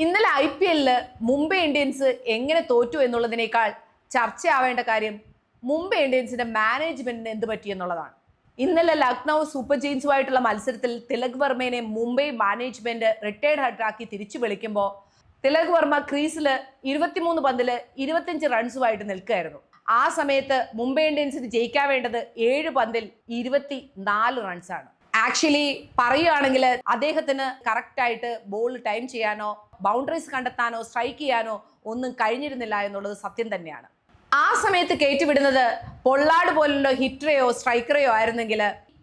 ഇന്നലെ IPL Mumbai Indians എങ്ങനെ തോറ്റു എന്നുള്ളതിനേക്കാൾ ചർച്ചയാവേണ്ട കാര്യം മുംബൈ ഇന്ത്യൻസിന്റെ മാനേജ്മെന്റിന് എന്ത് പറ്റി എന്നുള്ളതാണ്. ഇന്നലെ ലക്നൗ സൂപ്പർ ജെയിൻസുമായിട്ടുള്ള മത്സരത്തിൽ തിലക് വർമ്മയെ മുംബൈ മാനേജ്മെന്റ് റിട്ടയർഡ് ഹെഡാക്കി തിരിച്ചു വിളിക്കുമ്പോൾ തിലക് വർമ്മ ക്രീസിൽ 23 പന്തിൽ 25 റൺസുമായിട്ട് നിൽക്കുകയായിരുന്നു. ആ സമയത്ത് മുംബൈ ഇന്ത്യൻസിന് ജയിക്കാൻ വേണ്ടത് 7 പന്തിൽ 24 റൺസാണ്. ആക്ച്വലി പറയുകയാണെങ്കിൽ അദ്ദേഹത്തിന് കറക്റ്റായിട്ട് ബോൾ ടൈം ചെയ്യാനോ ബൗണ്ടറീസ് കണ്ടെത്താനോ സ്ട്രൈക്ക് ചെയ്യാനോ ഒന്നും കഴിഞ്ഞിരുന്നില്ല എന്നുള്ളത് സത്യം തന്നെയാണ്. ആ സമയത്ത് കയറ്റിവിടുന്നത് പൊള്ളാട് പോലുള്ള ഹിറ്ററെയോ സ്ട്രൈക്കറെയോ ആയിരുന്നെങ്കിൽ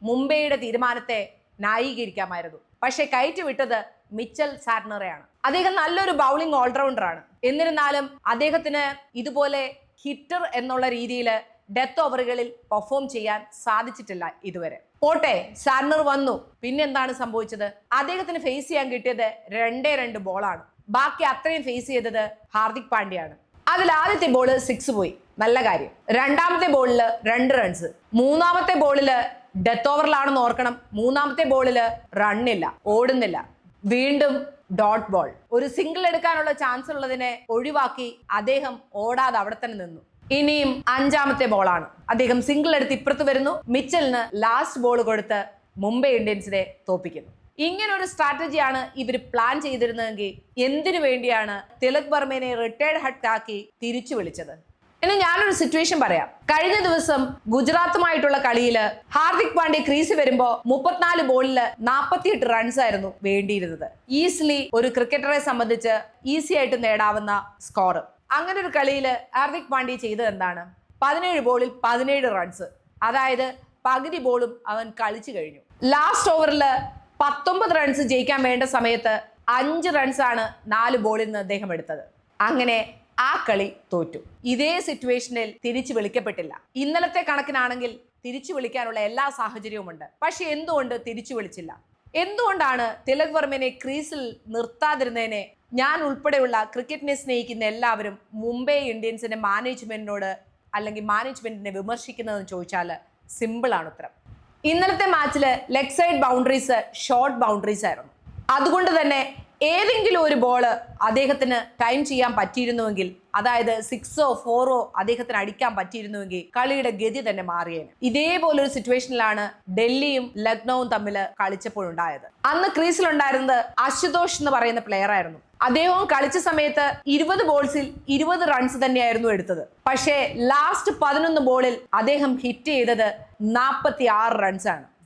മുംബൈയുടെ തീരുമാനത്തെ ന്യായീകരിക്കാമായിരുന്നു. പക്ഷെ കയറ്റിവിട്ടത് മിച്ചൽ സാറ്റ്നറെയാണ്. അദ്ദേഹം നല്ലൊരു ബൗളിംഗ് ഓൾറൗണ്ടറാണ്. എന്നിരുന്നാലും അദ്ദേഹത്തിന് ഇതുപോലെ ഹിറ്റർ എന്നുള്ള രീതിയിൽ ഡെത്ത് ഓവറുകളിൽ പെർഫോം ചെയ്യാൻ സാധിച്ചിട്ടില്ല ഇതുവരെ. പോട്ടെ, സാറ്റ്നർ വന്നു, പിന്നെന്താണ് സംഭവിച്ചത്? അദ്ദേഹത്തിന് ഫേസ് ചെയ്യാൻ കിട്ടിയത് 2 ബോളാണ്. ബാക്കി അത്രയും ഫേസ് ചെയ്തത് ഹാർദിക് പാണ്ഡ്യയാണ്. അതിൽ ആദ്യത്തെ ബോള് 6 പോയി, നല്ല കാര്യം. രണ്ടാമത്തെ ബോളില് 2 റൺസ്. മൂന്നാമത്തെ ബോളില് ഡെത്ത് ഓവറിലാണെന്ന് ഓർക്കണം. മൂന്നാമത്തെ ബോളില് റണ്ണില്ല, ഓടുന്നില്ല. വീണ്ടും ഡോട്ട് ബോൾ. ഒരു സിംഗിൾ എടുക്കാനുള്ള ചാൻസ് ഉള്ളതിനെ ഒഴിവാക്കി അദ്ദേഹം ഓടാതെ അവിടെ തന്നെ നിന്നു. ഇനിയും 5ാമത്തെ ബോളാണ്. അദ്ദേഹം സിംഗിൾ എടുത്ത് ഇപ്പുറത്ത് വരുന്നു. മിച്ചലിന് ലാസ്റ്റ് ബോൾ കൊടുത്ത് മുംബൈ ഇന്ത്യൻസിനെ തോപ്പിക്കുന്നു. ഇങ്ങനെ ഒരു സ്ട്രാറ്റജിയാണ് ഇവർ പ്ലാൻ ചെയ്തിരുന്നതെങ്കിൽ എന്തിനു വേണ്ടിയാണ് തിലക് വർമ്മയെ റിട്ടയർഡ് ഹെഡാക്കി തിരിച്ചു വിളിച്ചത്? ഇനി ഞാനൊരു സിറ്റുവേഷൻ പറയാം. കഴിഞ്ഞ ദിവസം ഗുജറാത്തുമായിട്ടുള്ള കളിയിൽ ഹാർദിക് പാണ്ഡ്യ ക്രീസിൽ വരുമ്പോൾ 34 ബോളിൽ 48 റൺസ് ആയിരുന്നു വേണ്ടിയിരുന്നത്. ഈസിലി ഒരു ക്രിക്കറ്ററെ സംബന്ധിച്ച് ഈസി ആയിട്ട് നേടാവുന്ന സ്കോർ. അങ്ങനെ ഒരു കളിയിൽ ഹാർദിക് പാണ്ഡ്യ ചെയ്തത് എന്താണ്? 17 ബോളിൽ 17 റൺസ്. അതായത് പകുതി ബോളും അവൻ കളിച്ചു കഴിഞ്ഞു. ലാസ്റ്റ് ഓവറിൽ 19 റൺസ് ജയിക്കാൻ വേണ്ട സമയത്ത് 5 റൺസാണ് 4 ബോളിൽ നിന്ന് അദ്ദേഹം എടുത്തത്. അങ്ങനെ ആ കളി തോറ്റു. ഇതേ സിറ്റുവേഷനിൽ തിരിച്ചു വിളിക്കപ്പെട്ടില്ല. ഇന്നലത്തെ കണക്കിനാണെങ്കിൽ തിരിച്ചു വിളിക്കാനുള്ള എല്ലാ സാഹചര്യവും ഉണ്ട്. പക്ഷെ എന്തുകൊണ്ട് തിരിച്ചു വിളിച്ചില്ല? എന്തുകൊണ്ടാണ് തിലക് വർമ്മയെ ക്രീസിൽ നിർത്താതിരുന്നതിനെ ഞാൻ ഉൾപ്പെടെയുള്ള ക്രിക്കറ്റിനെ സ്നേഹിക്കുന്ന എല്ലാവരും മുംബൈ ഇന്ത്യൻസിന്റെ മാനേജ്മെന്റിനോട് അല്ലെങ്കിൽ മാനേജ്മെന്റിനെ വിമർശിക്കുന്നതെന്ന് ചോദിച്ചാൽ സിമ്പിളാണ് ഉത്തരം. ഇന്നലത്തെ മാച്ചിൽ leg side boundaries short boundaries ആയിരുന്നു. അതുകൊണ്ട് തന്നെ ഏതെങ്കിലും ഒരു ബോള് അദ്ദേഹത്തിന് ടൈം ചെയ്യാൻ പറ്റിയിരുന്നുവെങ്കിൽ, അതായത് 6ഓ 4ഓ അദ്ദേഹത്തിന് അടിക്കാൻ പറ്റിയിരുന്നുവെങ്കിൽ കളിയുടെ ഗതി തന്നെ മാറിയേനെ. ഇതേപോലൊരു സിറ്റുവേഷനിലാണ് ഡൽഹിയും ലക്നൌവും തമ്മിൽ കളിച്ചപ്പോഴുണ്ടായത്. അന്ന് ക്രീസിലുണ്ടായിരുന്നത് അശുതോഷ് എന്ന് പറയുന്ന പ്ലെയർ ആയിരുന്നു. അദ്ദേഹവും കളിച്ച സമയത്ത് 20 ബോൾസിൽ 20 റൺസ് തന്നെയായിരുന്നു എടുത്തത്. പക്ഷേ ലാസ്റ്റ് 11 ബോളിൽ അദ്ദേഹം ഹിറ്റ് ചെയ്തത് 46 റൺസാണ്.